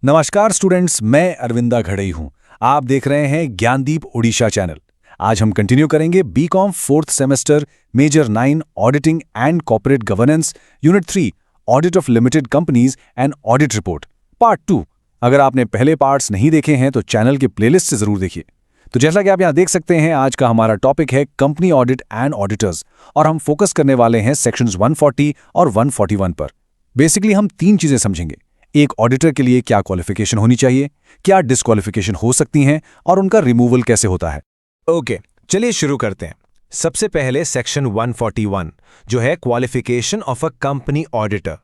नमस्कार स्टूडेंट्स, मैं अरविंदा घड़ई हूं। आप देख रहे हैं ज्ञानदीप ओडिशा चैनल। आज हम कंटिन्यू करेंगे BCom fourth semester major 9 auditing and corporate governance unit 3 audit of limited companies and audit report part 2। अगर आपने पहले पार्ट्स नहीं देखे हैं तो चैनल के प्लेलिस्ट से जरूर देखिए। तो जैसा कि आप यहाँ देख सकते हैं, आज का हमारा टॉपिक है कंपनी ऑडिट एंड ऑडिटर्स और हम फोकस करने वाले हैं सेक्शंस 140 और 141 पर। बेसिकली हम तीन चीजें समझेंगे। एक, ऑडिटर के लिए क्या क्वालिफिकेशन होनी चाहिए, क्या डिस्क्वालिफिकेशन हो सकती हैं और उनका रिमूवल कैसे होता है। ओके, चलिए शुरू करते हैं। सबसे पहले सेक्शन 141 जो है qualification of a company auditor.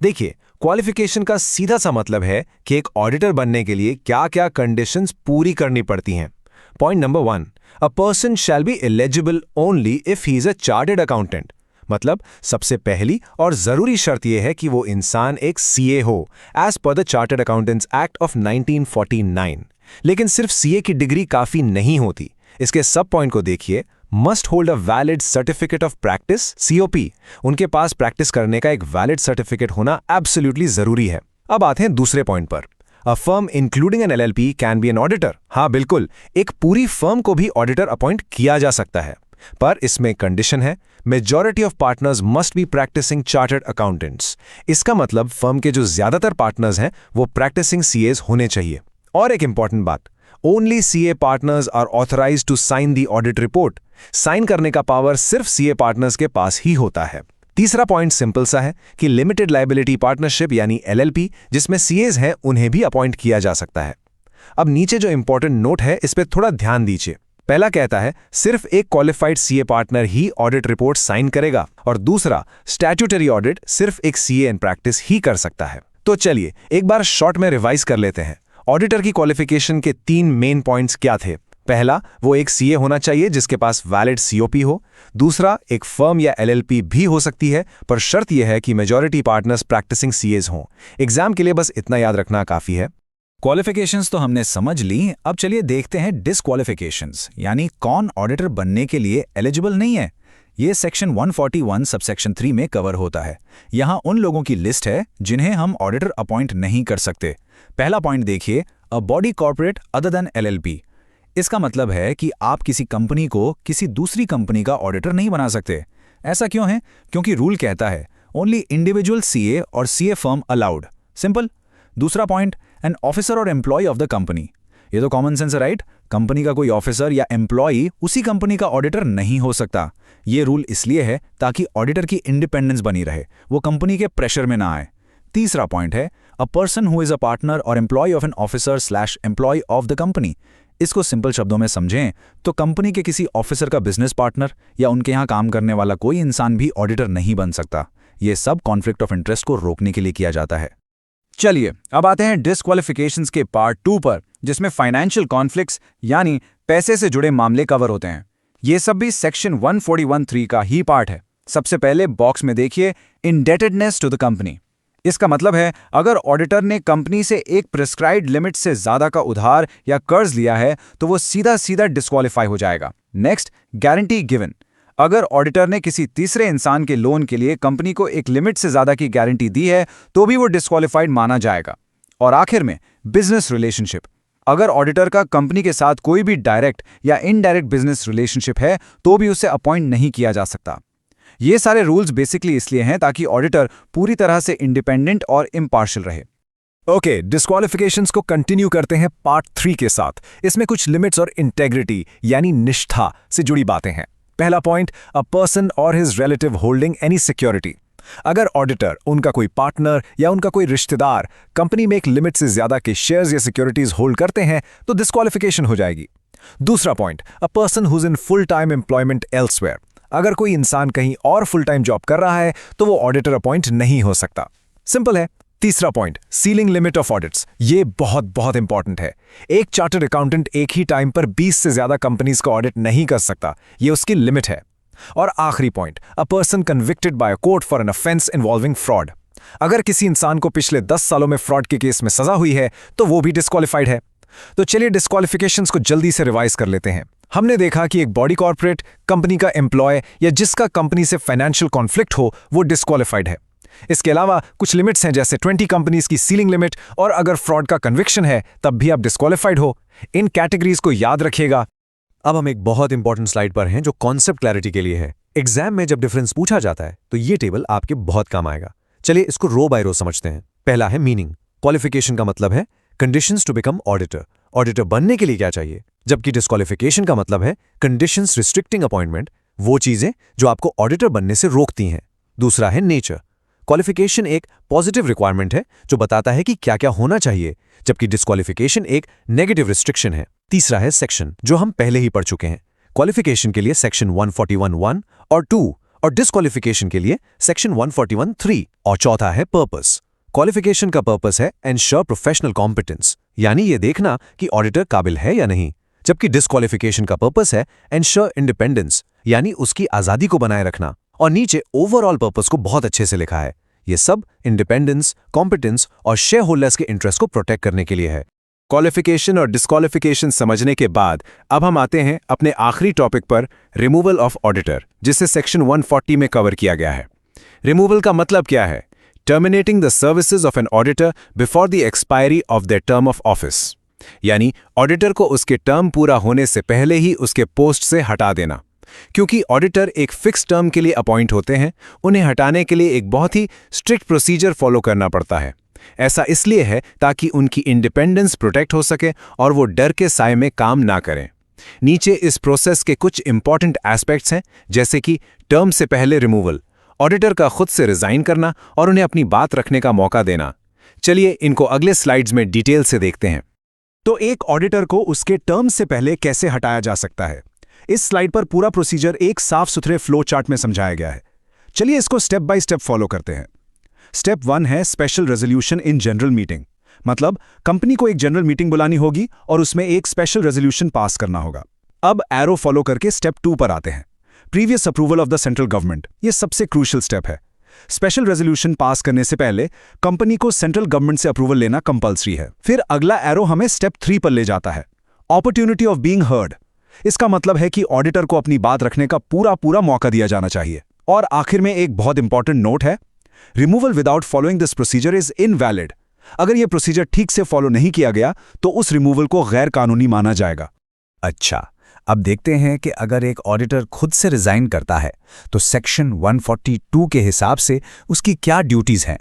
देखिए, क्वालिफिकेशन का सीधा सा मतलब है कि एक ऑडिटर बनने के लिए क्या क्या कंडीशंस पूरी करनी पड़ती हैं। Point number 1, a person shall be eligible only if he is a chartered accountant. मतलब सबसे पहली और जरूरी शर्त यह है कि वो इंसान एक सीए हो, as per the chartered accountants act of 1949। लेकिन सिर्फ सीए की डिग्री काफी नहीं होती। इसके सब पॉइंट को देखिए। Must hold a valid certificate of practice, COP. उनके पास प्रैक्टिस करने का एक वैलिड सर्टिफिकेट होना एब्सोल्युटली जरूरी है। अब आते हैं दूसरे पॉइंट पर। A firm including an LLP can be an auditor. हाँ बिल्कुल, एक पूरी फर्म को भी ऑडिटर अपॉइंट किया जा सकता है, पर इसमें कंडीशन है, majority of partners must be practising chartered accountants. इसका मतलब फर्म के जो ज्यादातर पार्टनर्स हैं वो प्रैक्टिसिंग सीएस होने चाहिए। और एक इंपॉर्टेंट बात, only CA partners are authorised to sign the audit report. Sign करने का पावर सिर्फ सीए पार्टनर्स के पास ही होता है। तीसरा पॉइंट सिंपल सा है कि लिमिटेड लायबिलिटी पार्टनरशिप यानी एलएलपी जिसमें सीएस हैं उन्हें भी अपॉइंट किया जा सकता है। अब नीचे जो इंपॉर्टेंट नोट है इस पर थोड़ा ध्यान दीजिए। पहला कहता है सिर्फ एक क्वालिफाइड सीए पार्टनर ही ऑडिट रिपोर्ट साइन करेगा, और दूसरा, स्टैट्यूटरी ऑडिट सिर्फ एक सीए इन प्रैक्टिस ही कर सकता है। तो चलिए एक बार शॉर्ट में रिवाइज कर लेते हैं। ऑडिटर की क्वालिफिकेशन के 3 मेन पॉइंट्स क्या थे। पहला, वो एक सीए होना चाहिए जिसके पास वैलिड सीओपी हो। दूसरा, एक फर्म या एलएलपी भी हो सकती है, पर शर्त यह है कि मेजॉरिटी पार्टनर्स प्रैक्टिसिंग सीएस हों। एग्जाम के लिए बस इतना याद रखना काफी है। क्वालिफिकेशंस तो हमने समझ ली, अब चलिए देखते हैं डिसक्वालिफिकेशंस, यानी कौन ऑडिटर बनने के लिए एलिजिबल नहीं है। ये सेक्शन 141 सबसेक्शन 3 में कवर होता है। यहाँ उन लोगों की लिस्ट है जिन्हें हम ऑडिटर अपॉइंट नहीं कर सकते। पहला पॉइंट देखिए, a body corporate other than LLP. इसका मतलब है कि आप किसी कंपनी को किसी दूसरी कंपनी का ऑडिटर नहीं बना सकते। ऐसा क्यों है? क्योंकि रूल कहता है ओनली इंडिविजुअल सीए और सीए फर्म अलाउड। सिंपल। दूसरा पॉइंट, एन ऑफिसर और एम्प्लॉय ऑफ द कंपनी। ये तो कॉमन सेंस है, राइट? कंपनी का कोई ऑफिसर या एम्प्लॉय उसी कंपनी का ऑडिटर नहीं हो सकता। ये रूल इसलिए है ताकि ऑडिटर की इंडिपेंडेंस बनी रहे, वो कंपनी के प्रेशर में ना आए। तीसरा पॉइंट है, a person who is a partner और employee of an officer slash employee of the company. इसको सिंपल शब्दों में समझें तो कंपनी के किसी ऑफिसर का बिजनेस पार्टनर या उनके यहाँ काम करने वाला कोई इंसान भी ऑडिटर नहीं बन सकता। ये सब कॉन्फ्लिक्ट ऑफ इंटरेस्ट को रोकने के लिए किया जाता है। चलिए अब आते हैं डिसक्वालिफिकेशंस के पार्ट 2 पर, जिसमें फाइनेंशियल कॉन्फ्लिक्ट्स यानी पैसे से जुड़े मामले कवर होते हैं। ये सब भी सेक्शन 141(3) का ही पार्ट है। सबसे पहले बॉक्स में देखिए, इंडेटेडनेस टू द कंपनी। इसका मतलब है अगर ऑडिटर ने कंपनी से एक प्रिस्क्राइब्ड लिमिट से ज्यादा का उधार या कर्ज लिया है तो वो सीधा सीधा डिस्क्वालीफाई हो जाएगा। Next, guarantee given. अगर ऑडिटर ने किसी तीसरे इंसान के लोन के लिए कंपनी को एक लिमिट से ज्यादा की गारंटी दी है तो भी वो डिस्क्वालीफाइड माना जाएगा। और आखिर में, बिजनेस रिलेशनशिप। अगर ऑडिटर का कंपनी के साथ कोई भी डायरेक्ट या इनडायरेक्ट बिजनेस रिलेशनशिप है तो भी उसे अपॉइंट नहीं किया जा सकता। ये सारे रूल्स बेसिकली इसलिए हैं ताकि ऑडिटर पूरी तरह से इंडिपेंडेंट और इम्पार्शियल रहे। ओके, डिस्क्वालिफिकेशंस को कंटिन्यू करते हैं पार्ट 3 के साथ। इसमें कुछ लिमिट्स और इंटेग्रिटी यानी निष्ठा से जुड़ी बातें हैं। पहला पॉइंट, अ पर्सन और his relative holding any security. अगर ऑडिटर, उनका कोई पार्टनर या उनका कोई रिश्तेदार कंपनी में एक लिमिट से ज्यादा के शेयर्स या सिक्योरिटीज होल्ड करते हैं तो डिस्क्वालिफिकेशन हो जाएगी। दूसरा point, a person who's in full time employment elsewhere. अगर कोई इंसान कहीं और फुल टाइम जॉब कर रहा है तो वो ऑडिटर अपॉइंट नहीं हो सकता। सिंपल है। तीसरा point, ceiling limit of audits. ये बहुत बहुत इंपॉर्टेंट है। एक चार्टर्ड अकाउंटेंट एक ही टाइम पर 20 से ज्यादा कंपनीज का ऑडिट नहीं कर सकता, ये उसकी लिमिट है। और आखिरी point, a person convicted by a court for an offence involving fraud. अगर किसी इंसान को पिछले 10 सालों में फ्रॉड के केस में सजा हुई है तो वो भी डिस्क्वालीफाइड है। तो चलिए डिस्क्वालिफिकेशंस को जल्दी से रिवाइज कर लेते हैं। हमने देखा कि एक बॉडी कॉर्पोरेट, कंपनी का एम्प्लॉय या जिसका कंपनी से फाइनेंशियल कॉन्फ्लिक्ट हो वो डिस्क्वालीफाइड है। इसके अलावा कुछ लिमिट्स हैं जैसे 20 कंपनीज की सीलिंग लिमिट, और अगर फ्रॉड का कन्विक्शन है तब भी आप डिस्क्वालिफाइड हो। इन कैटेगरीज को याद रखिएगा। अब हम एक बहुत इंपॉर्टेंट स्लाइड पर हैं जो कॉन्सेप्ट क्लैरिटी के लिए है। एग्जाम में जब डिफरेंस पूछा जाता है तो ये टेबल आपके बहुत काम आएगा। चलिए इसको रो बाय रो समझते हैं। पहला है मीनिंग। क्वालिफिकेशन का मतलब है conditions to become auditor, auditor बनने के लिए क्या चाहिए। जबकि डिस्क्वालिफिकेशन का मतलब है कंडीशंस रिस्ट्रिक्टिंग अपॉइंटमेंट, वो चीजें जो आपको ऑडिटर बनने से रोकती हैं। दूसरा है नेचर। क्वालिफिकेशन एक पॉजिटिव रिक्वायरमेंट है जो बताता है कि क्या क्या होना चाहिए, जबकि डिस्क्वालिफिकेशन एक नेगेटिव रिस्ट्रिक्शन है। तीसरा है सेक्शन, जो हम पहले ही पढ़ चुके हैं। क्वालिफिकेशन के लिए सेक्शन 141(1) और 2, और डिस्क्वालिफिकेशन के लिए सेक्शन 141(3). और चौथा है पर्पस। क्वालिफिकेशन का पर्पस है एंश्योर प्रोफेशनल कॉम्पिटेंस, यानी ये देखना कि ऑडिटर काबिल है या नहीं। जबकि डिस्क्वालिफिकेशन का पर्पस है एंश्योर इंडिपेंडेंस, यानी उसकी आजादी को बनाए रखना। और नीचे ओवरऑल पर्पस को बहुत अच्छे से लिखा है। ये सब इंडिपेंडेंस, कॉम्पिटेंस और शेयर होल्डर्स के इंटरेस्ट को प्रोटेक्ट करने के लिए है। क्वालिफिकेशन और डिस्क्वालिफिकेशन समझने के बाद अब हम आते हैं अपने आखिरी टॉपिक पर, रिमूवल ऑफ ऑडिटर, जिसे सेक्शन 140 में कवर किया गया है। रिमूवल का मतलब क्या है? Terminating the services of an auditor before the expiry of their term of office, यानी ऑडिटर को उसके टर्म पूरा होने से पहले ही उसके पोस्ट से हटा देना। क्योंकि ऑडिटर एक फिक्स टर्म के लिए अपॉइंट होते हैं, उन्हें हटाने के लिए एक बहुत ही स्ट्रिक्ट प्रोसीजर फॉलो करना पड़ता है। ऐसा इसलिए है ताकि उनकी इंडिपेंडेंस प्रोटेक्ट हो सके और वो डर के साए में काम ना करें। नीचे इस प्रोसेस के कुछ इंपॉर्टेंट एस्पेक्ट्स हैं, जैसे कि टर्म से पहले रिमूवल, ऑडिटर का खुद से रिजाइन करना और उन्हें अपनी बात रखने का मौका देना। चलिए इनको अगले स्लाइड्स में डिटेल से देखते हैं। तो एक ऑडिटर को उसके टर्म से पहले कैसे हटाया जा सकता है, इस स्लाइड पर पूरा प्रोसीजर एक साफ सुथरे फ्लो चार्ट में समझाया गया है। चलिए इसको स्टेप बाय स्टेप फॉलो करते हैं। स्टेप 1 है special resolution in general meeting, मतलब कंपनी को एक जनरल मीटिंग बुलानी होगी और उसमें एक स्पेशल रेजोल्यूशन पास करना होगा। अब एरो फॉलो करके स्टेप 2 पर आते हैं, previous approval of the central government. ये सबसे क्रूशियल स्टेप है। स्पेशल रेजोल्यूशन पास करने से पहले कंपनी को सेंट्रल गवर्नमेंट से अप्रूवल लेना कंपल्सरी है। फिर अगला एरो हमें स्टेप 3 पर ले जाता है, अपॉर्चुनिटी ऑफ बीइंग हर्ड। इसका मतलब है कि ऑडिटर को अपनी बात रखने का पूरा मौका दिया जाना चाहिए। और आखिर में एक बहुत इंपॉर्टेंट नोट है, removal without following this procedure is invalid. अगर यह प्रोसीजर ठीक से फॉलो नहीं किया गया तो उस रिमूवल को गैर कानूनी माना जाएगा। अच्छा, अब देखते हैं कि अगर एक ऑडिटर खुद से रिजाइन करता है तो सेक्शन 142 के हिसाब से उसकी क्या ड्यूटीज हैं।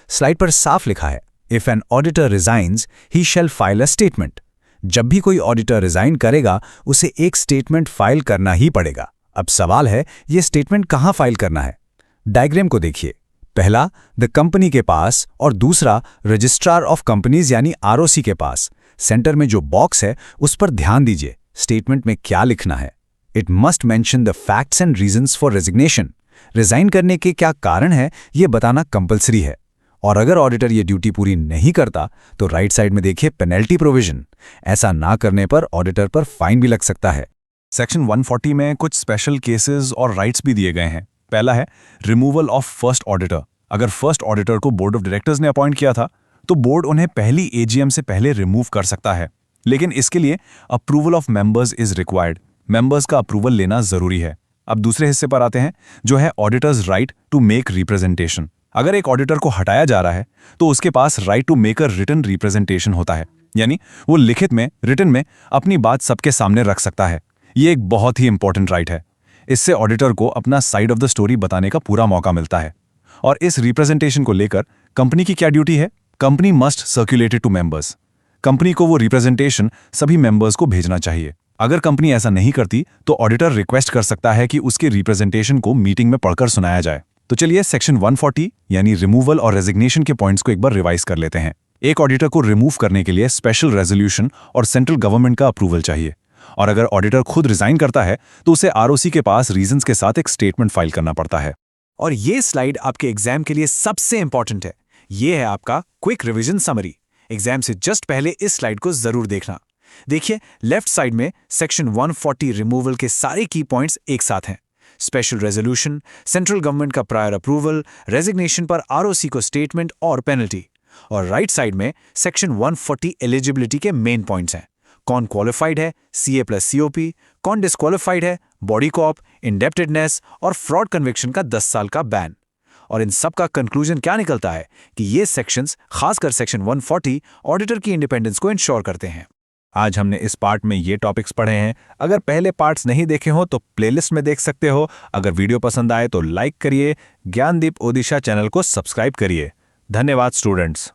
स्लाइड पर साफ लिखा है, if an auditor resigns he shall file a statement. जब भी कोई ऑडिटर रिजाइन करेगा उसे एक स्टेटमेंट फाइल करना ही पड़ेगा। अब सवाल है, ये स्टेटमेंट कहाँ फाइल करना है? डायग्राम को देखिए, पहला द कंपनी के पास और दूसरा रजिस्ट्रार ऑफ कंपनीज यानी आरओसी के पास। सेंटर में जो बॉक्स है उस पर ध्यान दीजिए, स्टेटमेंट में क्या लिखना है। It must mention the facts and reasons for resignation. Resign करने के क्या कारण है ये बताना कंपलसरी है। और अगर ऑडिटर ये ड्यूटी पूरी नहीं करता तो राइट साइड में देखिए पेनल्टी प्रोविजन। ऐसा ना करने पर ऑडिटर पर फाइन भी लग सकता है। सेक्शन 140 में कुछ स्पेशल केसेस और राइट्स भी दिए गए हैं। पहला है रिमूवल ऑफ फर्स्ट ऑडिटर। अगर फर्स्ट ऑडिटर को बोर्ड ऑफ डायरेक्टर्स ने अपॉइंट किया था तो बोर्ड उन्हें पहली एजीएम से पहले रिमूव कर सकता है, लेकिन इसके लिए approval of members is required. Members का अप्रूवल लेना जरूरी है। अब दूसरे हिस्से पर आते हैं, जो है auditors right to make representation. अगर एक ऑडिटर को हटाया जा रहा है तो उसके पास right to make a written representation होता है, यानी वो लिखित में, रिटन में अपनी बात सबके सामने रख सकता है। ये एक बहुत ही इंपॉर्टेंट राइट है। इससे ऑडिटर को अपना साइड ऑफ द स्टोरी बताने का पूरा मौका मिलता है। और इस रिप्रेजेंटेशन को लेकर कंपनी की क्या ड्यूटी है? Company must circulate it to members. Company को वो रिप्रेजेंटेशन सभी मेंबर्स को भेजना चाहिए। अगर कंपनी ऐसा नहीं करती तो ऑडिटर रिक्वेस्ट कर सकता है कि उसके रिप्रेजेंटेशन को मीटिंग में पढ़कर सुनाया जाए। तो चलिए सेक्शन 140 यानी रिमूवल और रेजिग्नेशन के पॉइंट्स को एक बार रिवाइज कर लेते हैं। एक ऑडिटर को रिमूव करने के लिए स्पेशल रेजोल्यूशन और सेंट्रल गवर्नमेंट का अप्रूवल चाहिए। और अगर ऑडिटर खुद रिजाइन करता है तो उसे आरओसी के पास रीजंस के साथ एक स्टेटमेंट फाइल करना पड़ता है। और ये स्लाइड आपके एग्जाम के लिए सबसे इंपॉर्टेंट है। ये है आपका क्विक रिवीजन समरी। एग्जाम से जस्ट पहले इस स्लाइड को जरूर देखना। देखिए लेफ्ट साइड में सेक्शन 140 रिमूवल के सारे की पॉइंट्स एक साथ हैं। स्पेशल रेजोल्यूशन, सेंट्रल गवर्नमेंट का प्रायर अप्रूवल, रेजिग्नेशन पर आरओसी को स्टेटमेंट और पेनल्टी। और राइट साइड में सेक्शन 140 एलिजिबिलिटी के मेन पॉइंट्स हैं। कौन क्वालिफाइड है, सीए प्लस सीओपी, कौन डिस्क्वालिफाइड है, बॉडी कॉप, इंडेप्टेडनेस और फ्रॉड कन्विक्शन का 10 साल का बैन। और इन सब का कंक्लूजन क्या निकलता है कि ये सेक्शंस, खासकर सेक्शन 140, ऑडिटर की इंडिपेंडेंस को इंश्योर करते हैं। आज हमने इस पार्ट में ये टॉपिक्स पढ़े हैं। अगर पहले पार्ट्स नहीं देखे हो तो प्लेलिस्ट में देख सकते हो। अगर वीडियो पसंद आए तो लाइक करिए, ज्ञानदीप ओडिशा चैनल को सब्सक्राइब करिए। धन्यवाद स्टूडेंट्स।